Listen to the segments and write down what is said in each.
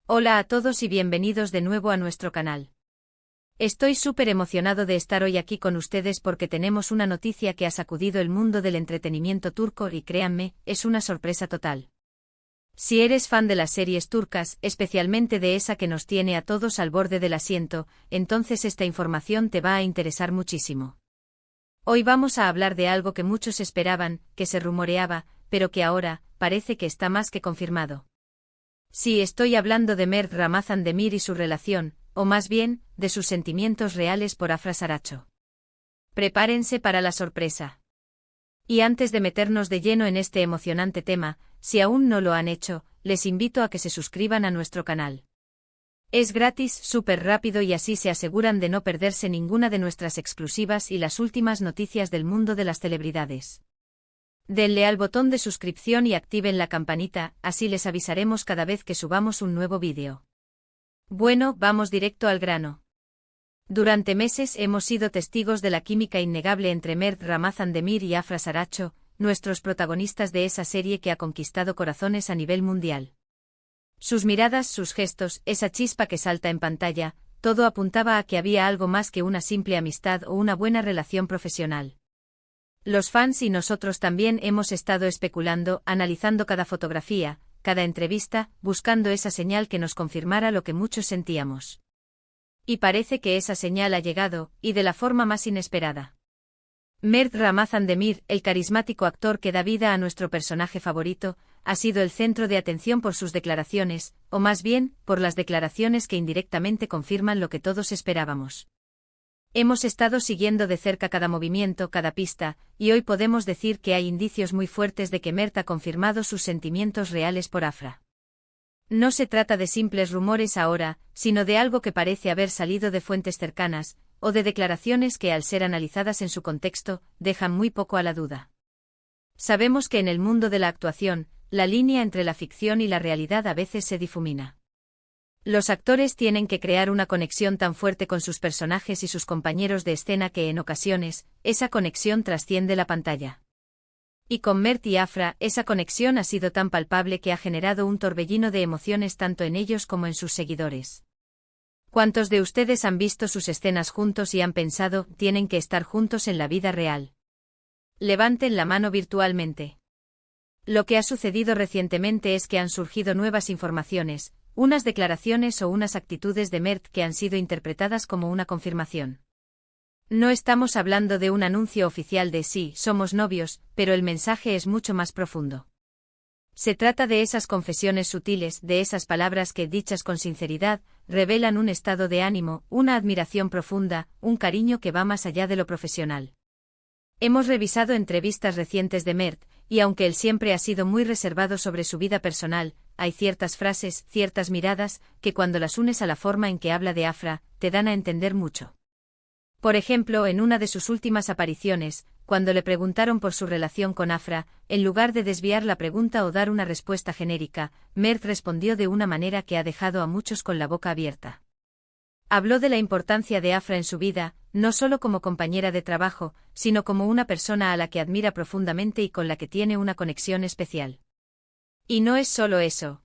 Hola a todos y bienvenidos de nuevo a nuestro canal. Estoy súper emocionado de estar hoy aquí con ustedes porque tenemos una noticia que ha sacudido el mundo del entretenimiento turco y créanme, es una sorpresa total. Si eres fan de las series turcas, especialmente de esa que nos tiene a todos al borde del asiento, entonces esta información te va a interesar muchísimo. Hoy vamos a hablar de algo que muchos esperaban, que se rumoreaba, pero que ahora, parece que está más que confirmado. Sí, estoy hablando de Mert Ramazan Demir y su relación, o más bien, de sus sentimientos reales por Afra Saraço. Prepárense para la sorpresa. Y antes de meternos de lleno en este emocionante tema, si aún no lo han hecho, les invito a que se suscriban a nuestro canal. Es gratis, súper rápido y así se aseguran de no perderse ninguna de nuestras exclusivas y las últimas noticias del mundo de las celebridades. Denle al botón de suscripción y activen la campanita, así les avisaremos cada vez que subamos un nuevo vídeo. Bueno, vamos directo al grano. Durante meses hemos sido testigos de la química innegable entre Mert Ramazan Demir y Afra Saraço, nuestros protagonistas de esa serie que ha conquistado corazones a nivel mundial. Sus miradas, sus gestos, esa chispa que salta en pantalla, todo apuntaba a que había algo más que una simple amistad o una buena relación profesional. Los fans y nosotros también hemos estado especulando, analizando cada fotografía, cada entrevista, buscando esa señal que nos confirmara lo que muchos sentíamos. Y parece que esa señal ha llegado, y de la forma más inesperada. Mert Ramazan Demir, el carismático actor que da vida a nuestro personaje favorito, ha sido el centro de atención por sus declaraciones, o más bien, por las declaraciones que indirectamente confirman lo que todos esperábamos. Hemos estado siguiendo de cerca cada movimiento, cada pista, y hoy podemos decir que hay indicios muy fuertes de que Mert ha confirmado sus sentimientos reales por Afra. No se trata de simples rumores ahora, sino de algo que parece haber salido de fuentes cercanas, o de declaraciones que al ser analizadas en su contexto, dejan muy poco a la duda. Sabemos que en el mundo de la actuación, la línea entre la ficción y la realidad a veces se difumina. Los actores tienen que crear una conexión tan fuerte con sus personajes y sus compañeros de escena que en ocasiones, esa conexión trasciende la pantalla. Y con Mert y Afra, esa conexión ha sido tan palpable que ha generado un torbellino de emociones tanto en ellos como en sus seguidores. ¿Cuántos de ustedes han visto sus escenas juntos y han pensado, tienen que estar juntos en la vida real? Levanten la mano virtualmente. Lo que ha sucedido recientemente es que han surgido nuevas informaciones, unas declaraciones o unas actitudes de Mert que han sido interpretadas como una confirmación. No estamos hablando de un anuncio oficial de sí, somos novios, pero el mensaje es mucho más profundo. Se trata de esas confesiones sutiles, de esas palabras que, dichas con sinceridad, revelan un estado de ánimo, una admiración profunda, un cariño que va más allá de lo profesional. Hemos revisado entrevistas recientes de Mert, y aunque él siempre ha sido muy reservado sobre su vida personal, hay ciertas frases, ciertas miradas, que cuando las unes a la forma en que habla de Afra, te dan a entender mucho. Por ejemplo, en una de sus últimas apariciones, cuando le preguntaron por su relación con Afra, en lugar de desviar la pregunta o dar una respuesta genérica, Mert respondió de una manera que ha dejado a muchos con la boca abierta. Habló de la importancia de Afra en su vida, no solo como compañera de trabajo, sino como una persona a la que admira profundamente y con la que tiene una conexión especial. Y no es solo eso.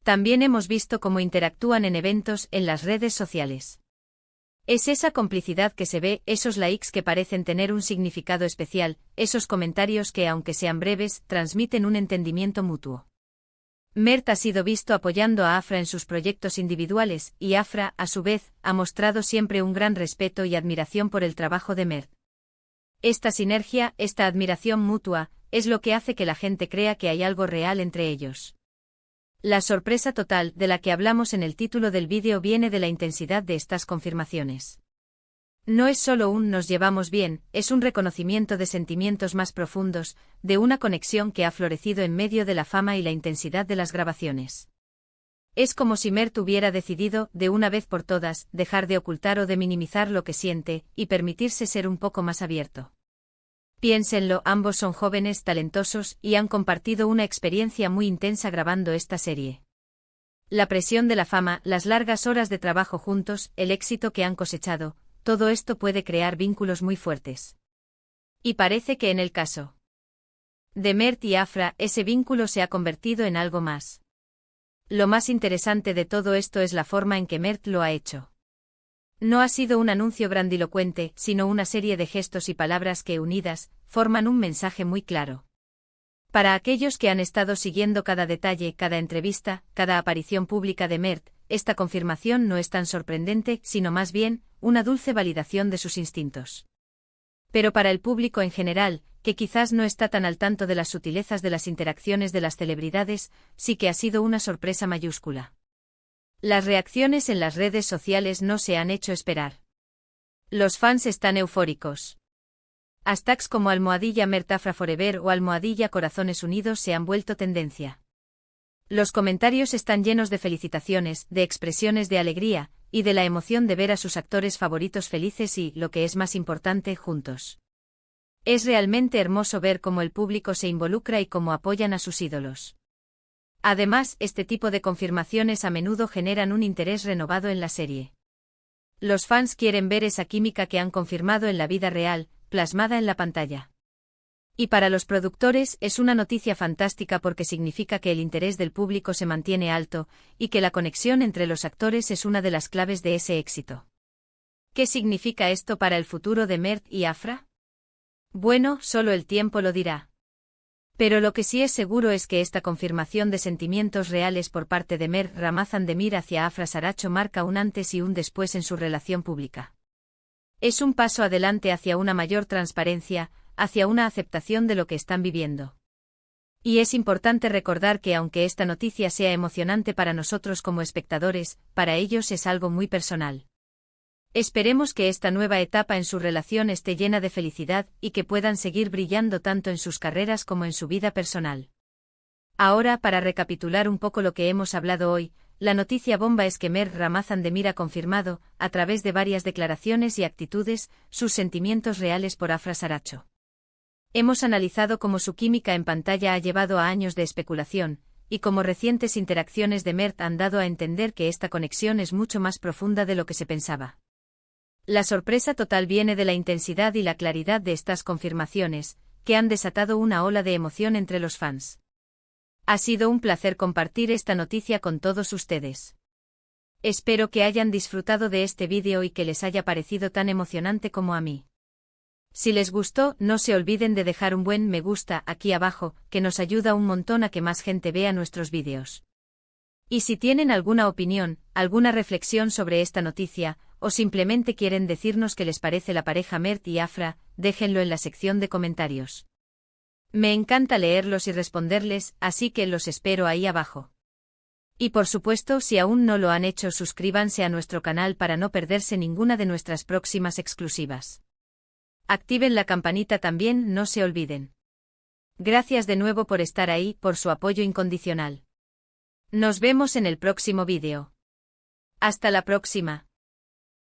También hemos visto cómo interactúan en eventos, en las redes sociales. Es esa complicidad que se ve, esos likes que parecen tener un significado especial, esos comentarios que, aunque sean breves, transmiten un entendimiento mutuo. Mert ha sido visto apoyando a Afra en sus proyectos individuales, y Afra, a su vez, ha mostrado siempre un gran respeto y admiración por el trabajo de Mert. Esta sinergia, esta admiración mutua, es lo que hace que la gente crea que hay algo real entre ellos. La sorpresa total, de la que hablamos en el título del vídeo, viene de la intensidad de estas confirmaciones. No es solo un nos llevamos bien, es un reconocimiento de sentimientos más profundos, de una conexión que ha florecido en medio de la fama y la intensidad de las grabaciones. Es como si Mert hubiera decidido, de una vez por todas, dejar de ocultar o de minimizar lo que siente, y permitirse ser un poco más abierto. Piénsenlo, ambos son jóvenes, talentosos, y han compartido una experiencia muy intensa grabando esta serie. La presión de la fama, las largas horas de trabajo juntos, el éxito que han cosechado, todo esto puede crear vínculos muy fuertes. Y parece que en el caso de Mert y Afra, ese vínculo se ha convertido en algo más. Lo más interesante de todo esto es la forma en que Mert lo ha hecho. No ha sido un anuncio grandilocuente, sino una serie de gestos y palabras que, unidas, forman un mensaje muy claro. Para aquellos que han estado siguiendo cada detalle, cada entrevista, cada aparición pública de Mert, esta confirmación no es tan sorprendente, sino más bien, una dulce validación de sus instintos. Pero para el público en general, que quizás no está tan al tanto de las sutilezas de las interacciones de las celebridades, sí que ha sido una sorpresa mayúscula. Las reacciones en las redes sociales no se han hecho esperar. Los fans están eufóricos. Hashtags como #MertAfraForever o #Corazones Unidos se han vuelto tendencia. Los comentarios están llenos de felicitaciones, de expresiones de alegría, y de la emoción de ver a sus actores favoritos felices y, lo que es más importante, juntos. Es realmente hermoso ver cómo el público se involucra y cómo apoyan a sus ídolos. Además, este tipo de confirmaciones a menudo generan un interés renovado en la serie. Los fans quieren ver esa química que han confirmado en la vida real, plasmada en la pantalla. Y para los productores es una noticia fantástica porque significa que el interés del público se mantiene alto, y que la conexión entre los actores es una de las claves de ese éxito. ¿Qué significa esto para el futuro de Mert y Afra? Bueno, solo el tiempo lo dirá. Pero lo que sí es seguro es que esta confirmación de sentimientos reales por parte de Mert Ramazan-Demir hacia Afra Saracho marca un antes y un después en su relación pública. Es un paso adelante hacia una mayor transparencia, hacia una aceptación de lo que están viviendo. Y es importante recordar que aunque esta noticia sea emocionante para nosotros como espectadores, para ellos es algo muy personal. Esperemos que esta nueva etapa en su relación esté llena de felicidad y que puedan seguir brillando tanto en sus carreras como en su vida personal. Ahora, para recapitular un poco lo que hemos hablado hoy, la noticia bomba es que Mert Ramazan-Demir ha confirmado, a través de varias declaraciones y actitudes, sus sentimientos reales por Afra Saracho. Hemos analizado cómo su química en pantalla ha llevado a años de especulación, y cómo recientes interacciones de Mert han dado a entender que esta conexión es mucho más profunda de lo que se pensaba. La sorpresa total viene de la intensidad y la claridad de estas confirmaciones, que han desatado una ola de emoción entre los fans. Ha sido un placer compartir esta noticia con todos ustedes. Espero que hayan disfrutado de este vídeo y que les haya parecido tan emocionante como a mí. Si les gustó, no se olviden de dejar un buen me gusta aquí abajo, que nos ayuda un montón a que más gente vea nuestros vídeos. Y si tienen alguna opinión, alguna reflexión sobre esta noticia, o simplemente quieren decirnos qué les parece la pareja Mert y Afra, déjenlo en la sección de comentarios. Me encanta leerlos y responderles, así que los espero ahí abajo. Y por supuesto, si aún no lo han hecho, suscríbanse a nuestro canal para no perderse ninguna de nuestras próximas exclusivas. Activen la campanita también, no se olviden. Gracias de nuevo por estar ahí, por su apoyo incondicional. Nos vemos en el próximo vídeo. Hasta la próxima.